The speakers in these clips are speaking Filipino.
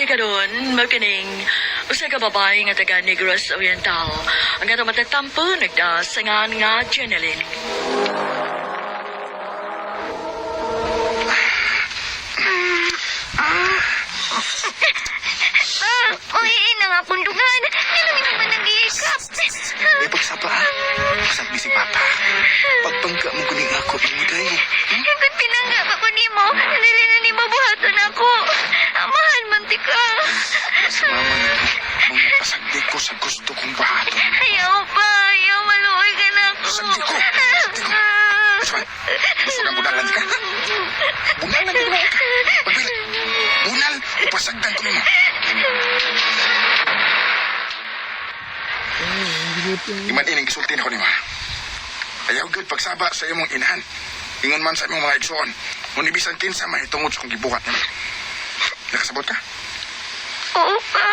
karon magkining usa ka babae nga taga Negros Oriental. Ang ato matatampo nagdasangan nga Jeneline. Uy, na nga pundugan. Nilangin naman ang iikap. May pagsapa ha? Pasagdi si Papa. Pagpangga mo kuning ako, imuday. Kung pinangga pa ko nimo, dili na nimo buhaton ako. Amahan mantika. Sa mama na mga pasagdi ko sa gusto kong bahato. Ayaw pa, ayaw maluoy ka na ako. Pasagdi ko. Sabay, gusto ka bunalan ka? Bunalan ka naman. Pagbili, bunal o pasagdan ko nimo. Iman ining gisultin ako ni ma. Ayaw gud pagsaba sa imong inahan. Ingon man sa imong mga igsoon. Ngunit bisan kinsa mahitungod sa kong gibuhat nimo. Nakasabot ka? Oo pa.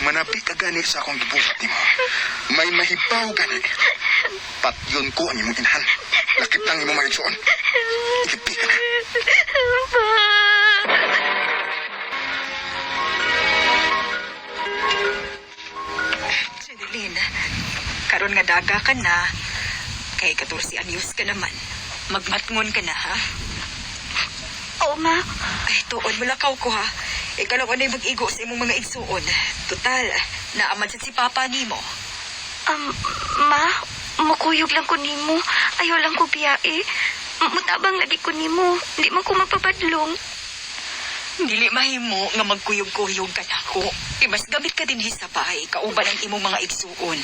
Manapi ka gani sa akong gibuhat nimo. May mahibaw gani. Patyon ko ang imong inahan. Lakip lang imong mga igsoon. Ikipi ka na. Pa. Jeneline, karon nga daga ka na, kay 14 anyos ka naman. Magmatngon ka na, ha? Oo, ma. Ay, tuon, malakaw ko, ha? Ikaw lang anay mag-igo sa imong mga igsuon. Total, naaman sa si Papa nimo. Ma, mukuyog lang ko nimo. Ayaw lang ko biyae. Mutabang lagi ko nimo. Di mo ko magpapadlong. Dili mahimo nga magkuyog-kuyog ka na ko. Mas gamit ka din sa bahay, kauban ang imong mga igsuon.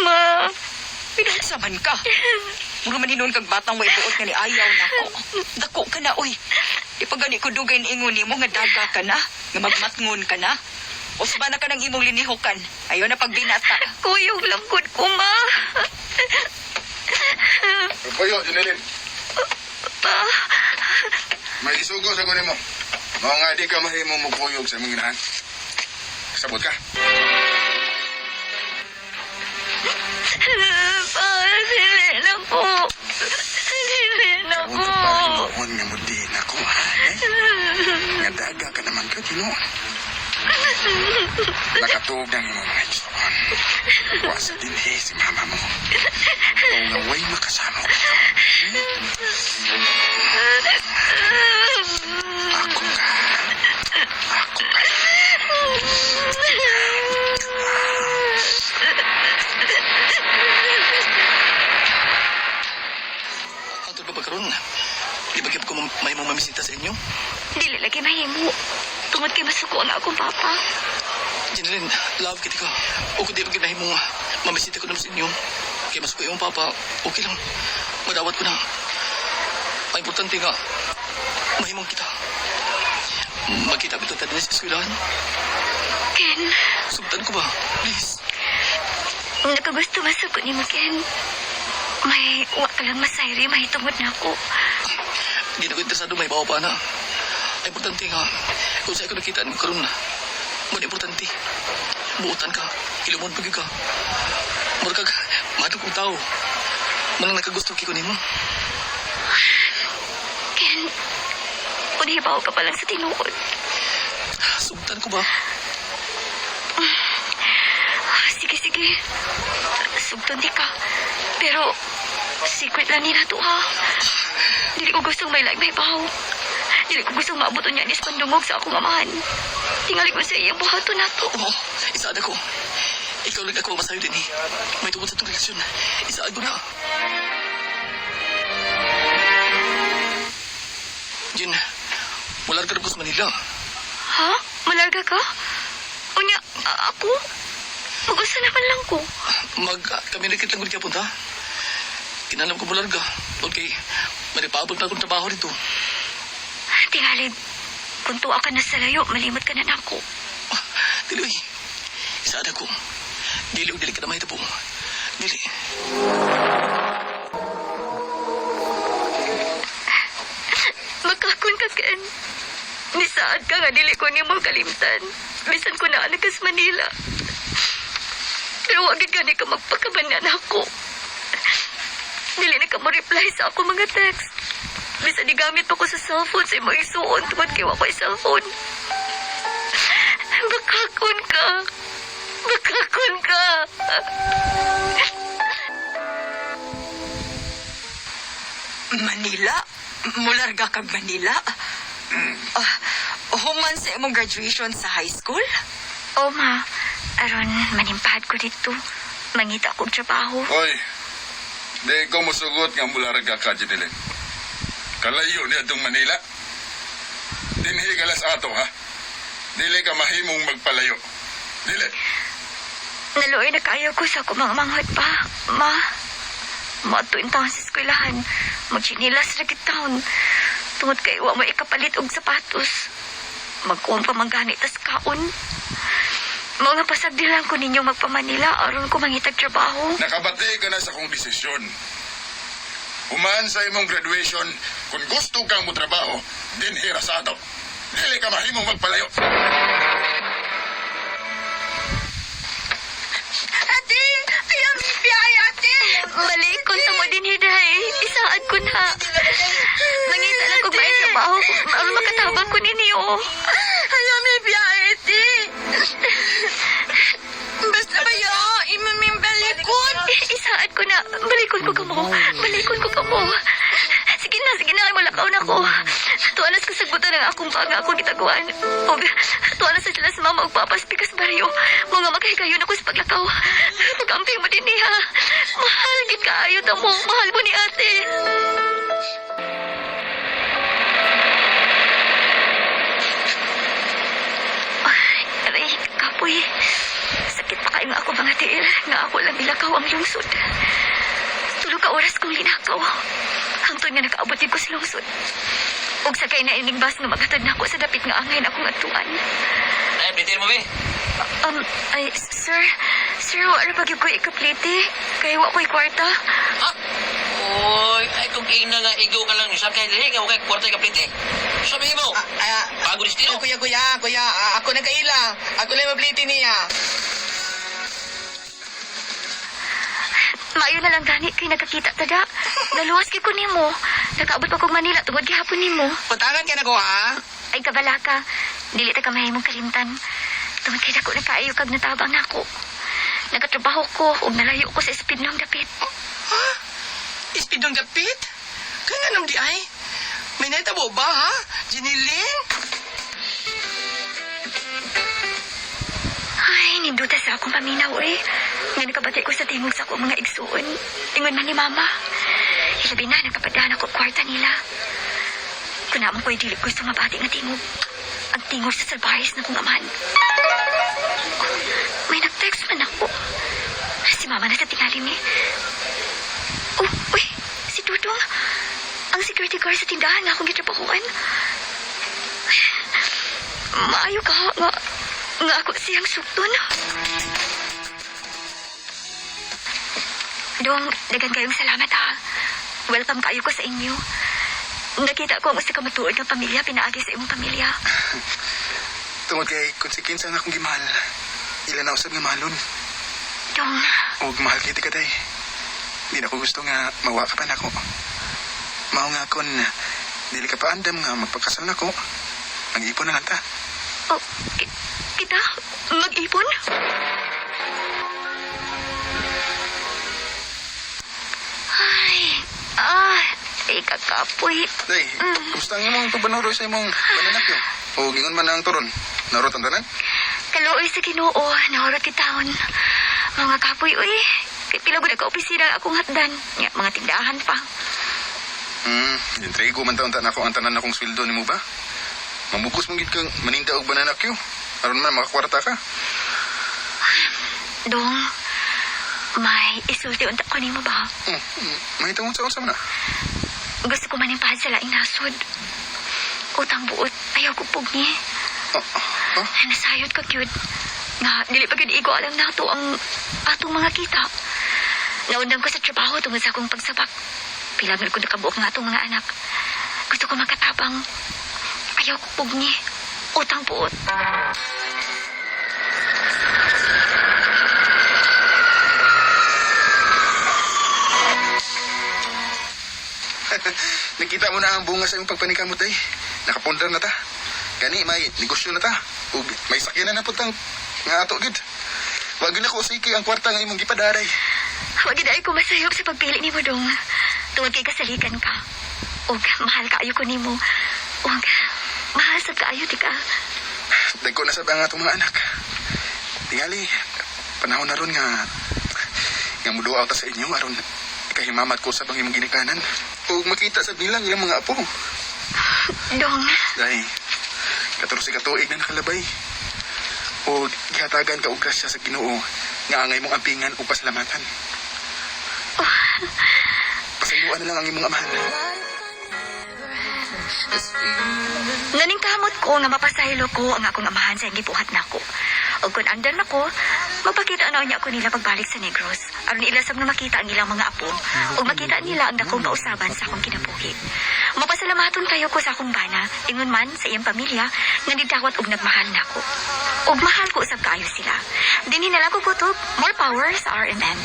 Ma. Pinagsaman ka. Mura man hinon kag batang way buot nga ni ayaw na ko. Dako ka na, oy. Ipagani ko dugay ingon nimo nga daga ka na, nga magmatngon ka na. Usba na ka ng imong linihukan. Ayaw na pagbinata. Kuyog lang ko, ma. Payo, Jeneline. Pa. May isugo sa kunin mo. Mga nga di ka mahimo mukuyog sa imong inahan. Sabot ka. Pa, dili na ko. Dili na Sabot ko. ka pa hinuon nga mudi na ko, ha? Nga daga ka naman ka, Ginoon. Nakatuog ng imong mga igsoon. Wasa din si mama mo. Kung nga way makasama ko. Ako ka. Ako ka. Ang tulog pagkaroon, di ba ko may mong mamisita sa inyo? Dili lagi mahimo. Tungod kay masuko ang akong papa. Jeneline, love kita ka. O kung di ba may mong mamisita ko naman sa inyo, kaya masuko yung papa, okay lang. Madawat ko na. Ang importante nga, mahimong kita. Magkita bito tayo sa eskwelahan. Ken, Sugtan ko ba? Please. nakagusto masuko ni mo, Ken. May wa ka lang masayri, mahitungod na ako. Di na ko interesado may bawa pa na. Ang importante nga, kung sa'yo ko nakita mo karoon na, man importante. Buutan ka, ilumon pag ka. Mura kag, mahal kong tao. Manang nakagusto kiko nimo. Ken, unihibaw ka pa lang sa tinuod. Sugtan ko ba? Sige. Sugton di ka. Pero, secret lang nila to, ha? Dili ko gustong may bahaw. Dili ko gustong maabot niya ni pandungog sa akong amahan. Tingali ko sa iyang buhato na to. Oo, isaad ako. Ikaw lang ako masayo din eh. May tungkol sa itong relasyon. Isaad ko na. Jin, wala ka na ko sa Manila. Ha? Malarga ka? Unya, ako? Mag-usa naman lang ko. Kami-rekit lang ko di punta. Kinalam ko bularga. Okay, maripabot na akong trabaho dito. Tingali, kung tuwa ka na sa layo, malimot ka na nako. Dili, uy. Isaad ako. Dili ka na mahita po. Dili. Makakon ka, Ken. Nisaad ka nga, dili ko ni mo kalimtan. Bisan ko na anak sa Manila. Pero wag gani ka magpakabanan ako. Dili na ka mo reply sa ako mga text. Bisa digamit pa ko sa cellphone sa imong isuon tungod kay wa ko'y cellphone. Makakon ka. Makakon ka. Manila? Mularga kag Manila? Human sa imong graduation sa high school? O ma, aron manimpad ko dito. Mangita kong trabaho. Oy, di ko musugot nga mularga ka, Jeneline. Kalayo niya itong Manila. Dinhi ka las ato, ha? Dili ka mahimong magpalayo. Dili. Naluoy na kayo ko sa kumangamanghot pa. Ma, matuin taon sa eskwelahan. Magsinilas na kitahon. Tungod kay wa mo ikapalit og sapatos. Magkuwang pamanggani tas kaon. Mga pasagdilan ko ninyo magpamanila aron ko mangitag trabaho. Nakabati ka na sa kong desisyon. Human sa imong graduation, kung gusto kang mo trabaho, dinhi ra sa ato. Dili ka mahimong magpalayo. Ate! Ayaw mi biyay, ate! Malikon ta mo din hiday. Isaad ko na. Mangita na kong may trabaho aron makatabang ko ninyo. Ayaw mi biyay, ate! Basta ba yo? Imaming balikon! Isaad ko na. Balikon ko ka mo. Balikon ko ka mo. Sige na. Ay malakaw na ko. Tuwanas ko sagbutan ng akong baga akong gitaguan. O, tuwanas sa sila sa mama og papas pikas baryo. Mga maghigayon ako sa paglakaw. Pag-amping mo din niya. Mahal gid kaayo ta mo. Mahal mo ni ate. Aray, kapoy. Sakit pa kayo nga ako mga tiil. Nga ako lang ilakaw ang lungsod. Tulog ka oras kong linakaw. Hangtod nga nakaabot ko sa lungsod. Ug sakay na ining bus nga magatad na ako sa dapit nga angay na akong atuan. Ay, plitin mo, be. Ay, sir, wala pa gyud ko ikaplite. Kaya wa ko'y kwarta. Ha? Oy, ay kung ina nga igo ka lang sa kay dili nga okay kwarta ka plite. Sabi mo. Bago ni stilo. Kuya, ako na kaila. Ako na mabliti niya. Maayo na lang gani kay nagkakita tada. Naluwas kay ko nimo. Nakaabot pa kog Manila tungod gihapon nimo. Putangan ka na ko, ha? Ay kabala ka. Dili ta ka mahimong kalimtan. Tungod kay dako na kaayo kag natabang nako. Nagatrabaho ko ug nalayo ko sa speed ng dapit. Ha? Ispidong dapit? Kaya nga nung di ay? May naitabo ba, ha? Jiniling? Ay, ninduta sa akong paminaw eh. Nga nakabati ko sa tingog sa akong mga igsuon. Ingon man ni mama. Ilabi na, nakapadaan ako kwarta nila. Kung naman ko'y dili gusto mabati nga tingog. Ang tingog sa salbaris na kong amahan. May nag-text man ako. Si mama na sa tingalim eh. Oh, uy, si Dudong. Ang security guard sa tindahan na akong gitrabahuan. Maayo ka, nga ako siyang sukton. Dong, dagan kayong salamat ha. Welcome kayo ko sa inyo. Nakita ko ang gusto ka matuod ng pamilya, pinaagi sa imong pamilya. Tungod kay konsekensa nga akong gimahal. Ilan na usab nga mahalon. Dong, Og mahal kita ka day. Di na ko gusto nga mawa ka pa na ko. Mao nga kon dili ka pa andam nga magpakasal na ko. Mag-ipon na lang ta. oh, kita mag-ipon? Ay, kakapoy. Day, kumusta ang imong pagbanuro sa imong bananakyo? O gingon man ang turon? Narot ang tanan? Kaluoy sa Ginoo, nahurot kitahon. Mga kapoy, uy. Kay pila gud ka opisina akong hatdan. Nga, mga tindahan pa. Intrigo man taon ako ang tanan akong sweldo nimo ba? Mamugos mong gid kang maninda og bananakyo. Aron man makakwarta ka. Dong, may isulti unta ko nimo ba? May tungod sa usam na. Gusto ko manimpahad sa laing nasod. Utang buot, ayaw ko pugni. Nasayod ka, cute. Nga, dili pa gid igo alam na ito ang atong mga kita. Naundang ko sa trabaho tungod sa akong pagsabak. Pilagan ko nakabuok nga atong mga anak. Gusto ko magkatabang. Ayaw ko pugni. Utang buot. Nakita mo na ang bunga sa iyong pagpanikamot ay. Nakapundar na ta. Gani, may negosyo na ta. Ug may sakyanan na putang nga ato gid. Wag na ko sige ang kwarta nga imong gipadaray. Huwag gid ay ko masayop sa pagpili nimo dong. Tungod kay kasalikan ka. Og mahal kaayo ko nimo. Og mahal sa kaayo di ka. Dagko na sa nga atong mga anak. Tingali, panahon na ron nga muduaw ta sa inyo aron ikahimamat ko sa bang imong ginikanan. Ug makita sa bilang ilang mga apo. Dong, Dahil 14 ka tuig na nakalabay. O gihatagan ka og grasya sa Ginoo nga angay mong ampingan o pasalamatan. Pasayuan na lang ang imong amahan. naningkamot ko nga mapasahilo ko ang akong amahan sa hindi buhat nako. O kung andan ako, magpakita na niya ako nila pagbalik sa Negros. Aron ila sab na makita ang ilang mga apo. O makita nila ang dakong kausaban sa akong kinabuhi. Mapasalamaton kayo ko sa akong bana, ingon man sa iyang pamilya, nga nidawat og nagmahal nako. Og mahal ko usab kaayo sila. Dinhi na lang ko kutob, more power sa RNN.